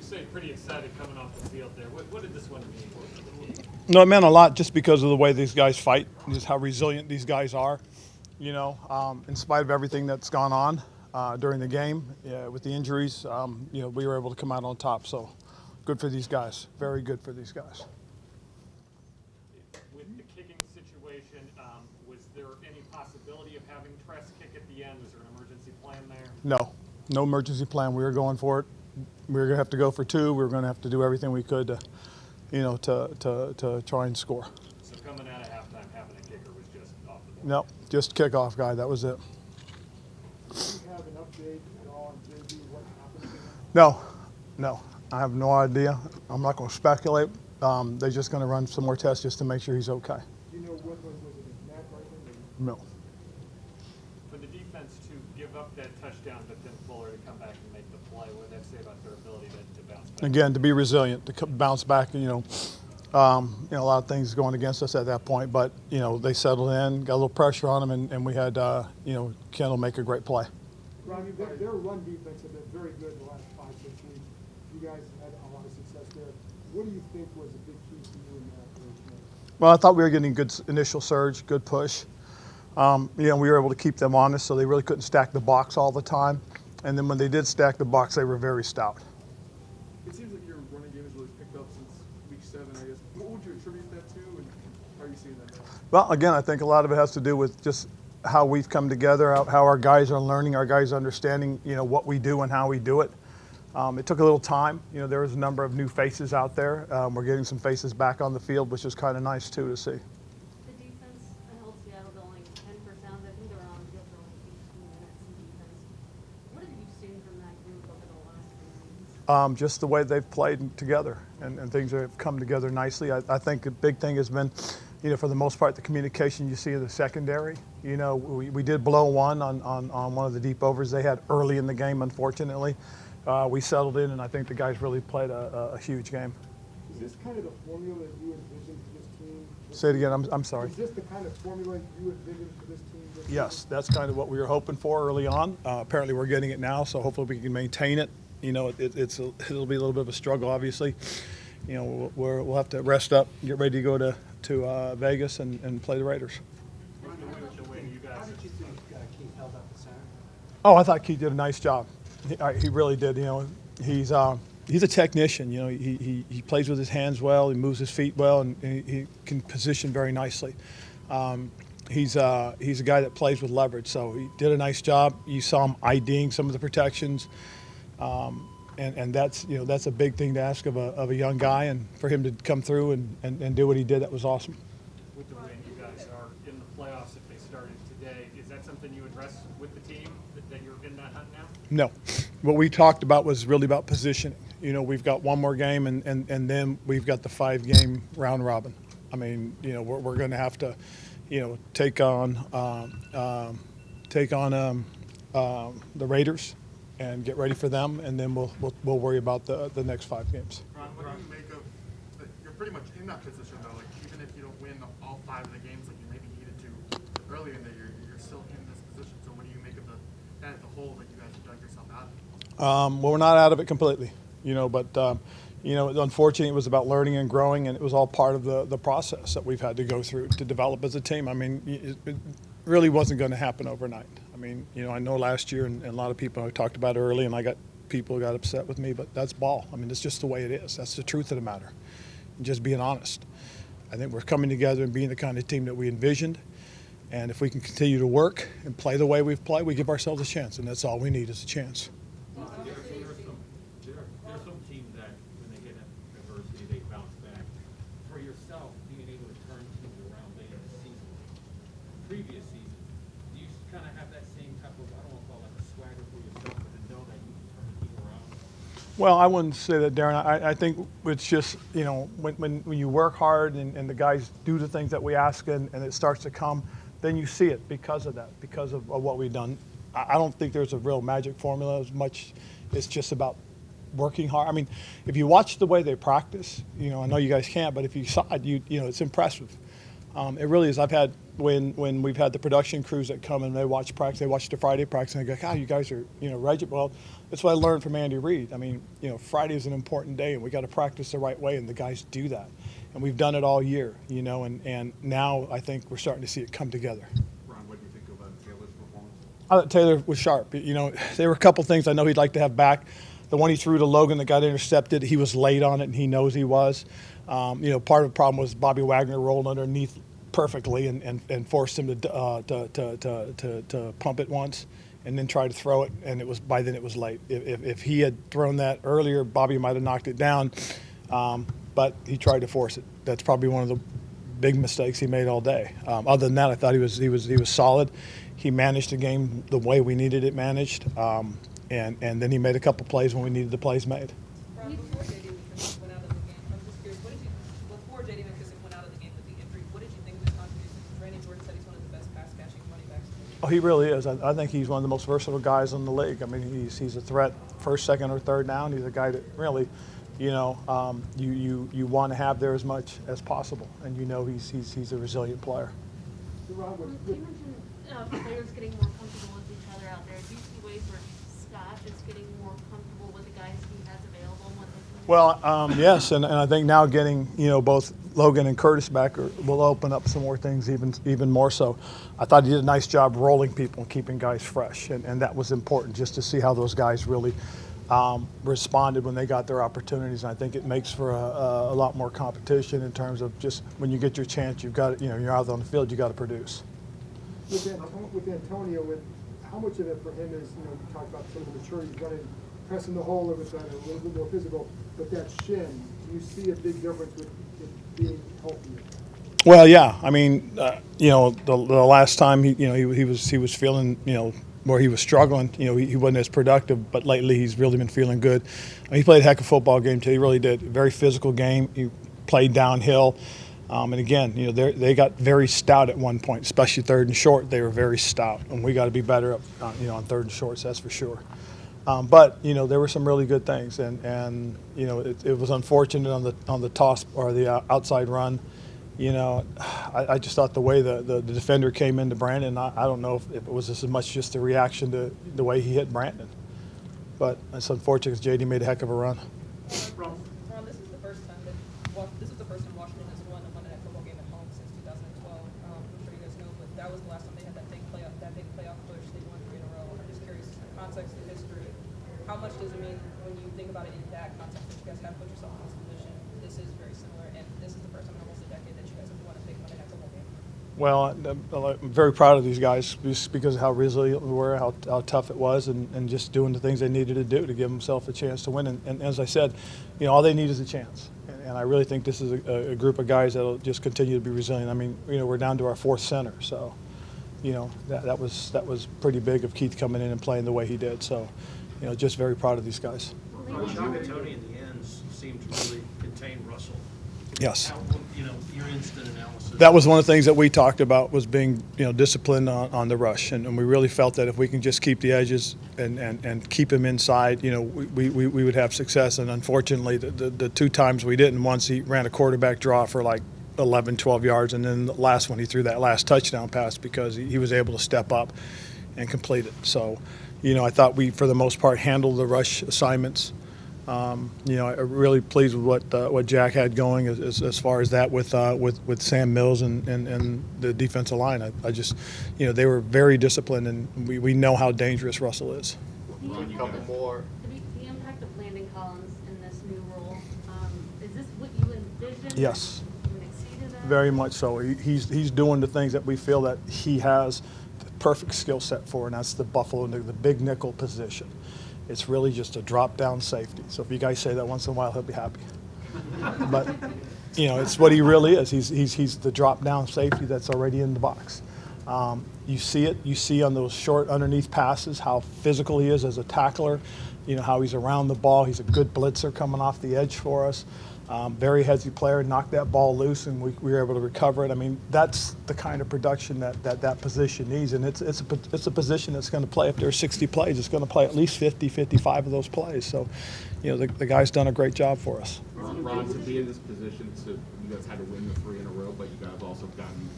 say pretty excited coming off the field there. What did this one mean for the team? No, it meant a lot just because of the way these guys fight, just how resilient these guys are. In spite of everything that's gone on during the game, with the injuries, we were able to come out on top. So good for these guys. Very good for these guys. With the kicking situation, was there any possibility of having Tress kick at the end? Was there an emergency plan there? No emergency plan. We were going for it. We were going to have to go for two. We were going to have to do everything we could to try and score. So coming out of halftime, having a kicker was just off the board? No, just kickoff guy. That was it. Do you have an update at all on JB, what happened to him? No. I have no idea. I'm not going to speculate. They're just going to run some more tests just to make sure he's okay. Do you know what was it, his neck or anything? No. For the defense to give up that touchdown, but then Fuller to come back and make the play, what did that say about their ability to bounce back? Again, to be resilient, to bounce back. A lot of things going against us at that point, but they settled in, got a little pressure on them, and we had Kendall make a great play. Ronnie, their run defense have been very good the last 5-6 weeks. You guys had a lot of success there. What do you think was a big key for you in that? Well, I thought we were getting good initial surge, good push. We were able to keep them honest, so they really couldn't stack the box all the time. And then when they did stack the box, they were very stout. It seems like your running game has really picked up since week 7, I guess. What would you attribute that to, and how are you seeing that now? Well, again, I think a lot of it has to do with just how we've come together, how our guys are learning, our guys understanding, what we do and how we do it. It took a little time. There was a number of new faces out there. We're getting some faces back on the field, which is kind of nice, too, to see. The defense held Seattle to only 10%. I think they were on the field for only 18 minutes in defense. What have you seen from that group over the last few weeks? Just the way they've played together, and things have come together nicely. I think a big thing has been, for the most part, the communication you see in the secondary. We did blow one on one of the deep overs they had early in the game, unfortunately. We settled in, and I think the guys really played a huge game. Is this kind of the formula that you envisioned for this team? Say it again. I'm sorry. Is this the kind of formula you envisioned for this team? Yes, that's kind of what we were hoping for early on. Apparently, we're getting it now, so hopefully we can maintain it. It'll be a little bit of a struggle, obviously. We'll have to rest up, get ready to go to Vegas and play the Raiders. The way you guys. How did you think Keith held up the center? Oh, I thought Keith did a nice job. He really did. He's a technician. He plays with his hands well. He moves his feet well, and he can position very nicely. He's a guy that plays with leverage, so he did a nice job. You saw him IDing some of the protections, and that's a big thing to ask of a young guy, and for him to come through and do what he did, that was awesome. With the way you guys are in the playoffs, if they started today, is that something you address with the team, that you're in that hunt now? No. What we talked about was really about positioning. We've got one more game, and then we've got the 5-game round robin. I mean, we're going to have to, take on the Raiders and get ready for them, and then we'll worry about the next 5 games. Ron, what do you make of you're pretty much in that position, though? Like, even if you don't win all 5 of the games like you maybe needed to earlier in the year, you're still in this position. So what do you make of the hole that you guys have dug yourself out of? Well, we're not out of it completely, but unfortunately, it was about learning and growing, and it was all part of the process that we've had to go through to develop as a team. I mean, it really wasn't going to happen overnight. I mean, I know last year, and a lot of people I talked about early, and people got upset with me, but that's ball. I mean, it's just the way it is. That's the truth of the matter. And just being honest. I think we're coming together and being the kind of team that we envisioned. And if we can continue to work and play the way we've played, we give ourselves a chance, and that's all we need is a chance. There are some teams that, when they get adversity, they bounce back. For yourself, being able to turn teams around late in the season, previous season, do you kind of have that same type of, I don't want to call it like a swagger for yourself, but to know that you can turn a team around? Well, I wouldn't say that, Darren. I think it's just, when you work hard and the guys do the things that we ask and it starts to come, then you see it because of that, because of what we've done. I don't think there's a real magic formula as much. It's just about working hard. I mean, if you watch the way they practice, I know you guys can't, but if you saw it, it's impressive. It really is. I've had when we've had the production crews that come and they watch practice, they watch the Friday practice, and they go, "God, you guys are ready." Well, that's what I learned from Andy Reid. I mean, Friday is an important day, and we got to practice the right way, and the guys do that, and we've done it all year, and now I think we're starting to see it come together. Ron, what do you think about Taylor's performance? I thought Taylor was sharp. There were a couple things I know he'd like to have back. The one he threw to Logan that got intercepted, he was late on it, and he knows he was. Part of the problem was Bobby Wagner rolled underneath perfectly and forced him to pump it once and then try to throw it, and by then it was late. If he had thrown that earlier, Bobby might have knocked it down, but he tried to force it. That's probably one of the big mistakes he made all day. Other than that, I thought he was solid. He managed the game the way we needed it managed, and then he made a couple plays when we needed the plays made. Ron, before J.D. McKissick went out of the game, I'm just curious, before J.D. McKissick went out of the game with the injury, what did you think of his contributions? Randy Jordan said he's one of the best pass catching running backs. Oh, he really is. I think he's one of the most versatile guys in the league. I mean, he's a threat first, second, or third down. He's a guy that really, you want to have there as much as possible, and he's a resilient player. Ron, You mentioned players getting more comfortable with each other out there. Do you see ways where Scott is getting more comfortable with the guys he has available and what they can do? Well, yes, and I think now getting both Logan and Curtis back will open up some more things even more so. I thought he did a nice job rolling people and keeping guys fresh, and that was important just to see how those guys really responded when they got their opportunities. And I think it makes for a lot more competition in terms of just when you get your chance, you've got you're out on the field, you got to produce. with Antonio, how much of it for him is, you talked about some of the maturity, he's running, pressing the hole a little bit more physical, but that shin, do you see a big difference with it being healthier? Well, yeah. I mean, the last time he was feeling, where he was struggling, he wasn't as productive, but lately he's really been feeling good. He played a heck of a football game too. He really did. Very physical game. He played downhill. And again, they got very stout at one point, especially third and short. They were very stout, and we got to be better up, on third and shorts. That's for sure. But there were some really good things, and it was unfortunate on the toss or the outside run. I just thought the way the defender came into Brandon, I don't know if it was as much just a reaction to the way he hit Brandon, but it's unfortunate because JD made a heck of a run. Ron, this is the first time Washington has won a Monday Night Football game at home since 2012. I'm sure you guys know, but that was the last time they had that big playoff push. They won 3 in a row. I'm just curious, in context of history, how much does it mean when you think about it in that context that you guys have put yourself in this position? This is very similar, and this is the first time in almost a decade that you guys have won a big Monday Night Football game. Well, I'm very proud of these guys just because of how resilient we were, how tough it was, and just doing the things they needed to do to give themselves a chance to win. And as I said, all they need is a chance. And I really think this is a group of guys that will just continue to be resilient. I mean, we're down to our 4th center, so that was pretty big of Keith coming in and playing the way he did. So, just very proud of these guys. John and Tony in the end seemed to really contain Russell. Yes. How, your instant analysis. That was one of the things that we talked about was being, disciplined on the rush, and we really felt that if we can just keep the edges and keep him inside, we would have success. And unfortunately, the 2 times we didn't. Once he ran a quarterback draw for like 11, 12 yards, and then the last one he threw that last touchdown pass because he was able to step up and complete it. So, I thought we, for the most part, handled the rush assignments. I'm really pleased with what Jack had going as far as that with Sam Mills and the defensive line. I just, they were very disciplined, and we know how dangerous Russell is. The impact of Landon Collins in this new role, is this what you envisioned? Yes. You exceeded that? Very much so. He's doing the things that we feel that he has the perfect skill set for, and that's the Buffalo, the big nickel position. It's really just a drop-down safety. So if you guys say that once in a while, he'll be happy. But, it's what he really is. He's the drop-down safety that's already in the box. You see it. You see on those short underneath passes how physical he is as a tackler, how he's around the ball. He's a good blitzer coming off the edge for us. Very heady player, knocked that ball loose, and we were able to recover it. I mean, that's the kind of production that position needs, and it's a position that's going to play. If there are 60 plays, it's going to play at least 50, 55 of those plays. So, the guy's done a great job for us. Ron, to be in this position, to you guys had to win the 3 in a row, but you guys have also gotten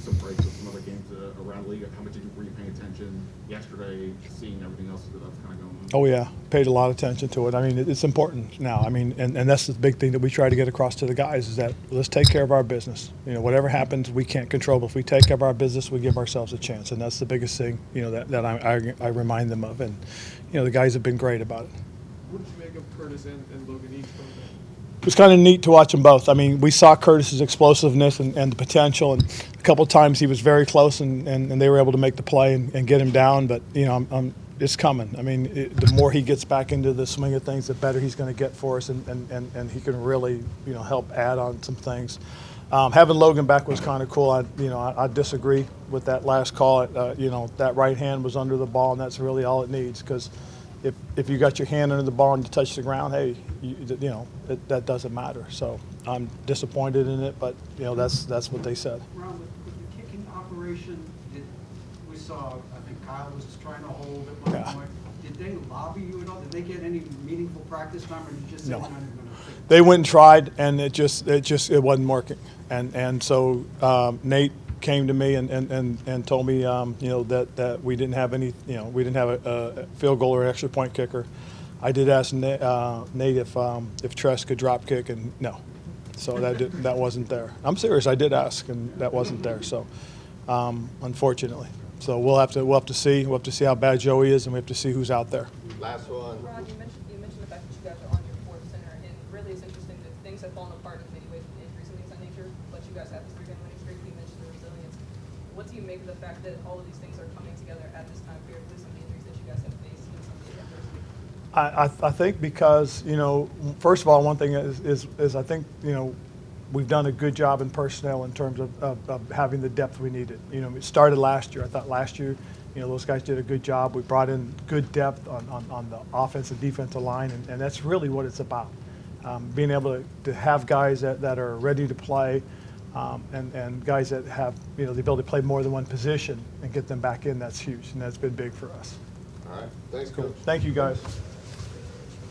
some breaks with some other games around the league. How much were you paying attention yesterday, seeing everything else that was kind of going on? Oh, yeah, paid a lot of attention to it. I mean, it's important now. I mean, and that's the big thing that we try to get across to the guys is that let's take care of our business. You know, whatever happens, we can't control, but if we take care of our business, we give ourselves a chance. And that's the biggest thing, you know, that I remind them of. And, you know, the guys have been great about it. What did you make of Curtis and Logan East coming back? It was kind of neat to watch them both. I mean, we saw Curtis's explosiveness and the potential, and a couple of times he was very close, and they were able to make the play and get him down. But, you know, it's coming. I mean, the more he gets back into the swing of things, the better he's going to get for us, and he can really, you know, help add on some things. Having Logan back was kind of cool. I disagree with that last call. You know, that right hand was under the ball, and that's really all it needs because if you got your hand under the ball and you touch the ground, hey, you know, that doesn't matter. So I'm disappointed in it, but, you know, that's what they said. Ron, with the kicking operation, we saw, I think Kyle was trying to hold at one point. Did they lobby you at all? Did they get any meaningful practice time, or did you just say No. they're not even going to pick? They went and tried, and it wasn't working. And so Nate came to me and told me, you know, that we didn't have any, you know, we didn't have a field goal or extra point kicker. I did ask Nate if Tress could drop kick, and no. So that wasn't there. I'm serious. I did ask, and that wasn't there. So unfortunately, so we'll have to see. We'll have to see how bad Joey is, and we have to see who's out there. Last one. Ron, you mentioned the fact that you guys are on your 4th center, and really it's interesting that things have fallen apart in many ways with injuries and things of that nature, but you guys have this 3-game winning streak. You mentioned the resilience. What do you make of the fact that all of these things are coming together at this time period with some of the injuries that you guys have faced and some of the adversity? I think because, you know, first of all, one thing is I think, you know, we've done a good job in personnel in terms of having the depth we needed. You know, it started last year. I thought last year, you know, those guys did a good job. We brought in good depth on the offensive, defensive line, and that's really what it's about. Being able to have guys that are ready to play and guys that have, you know, the ability to play more than one position and get them back in, that's huge, and that's been big for us. All right. Thanks, Cool. Coach. Thank you, guys.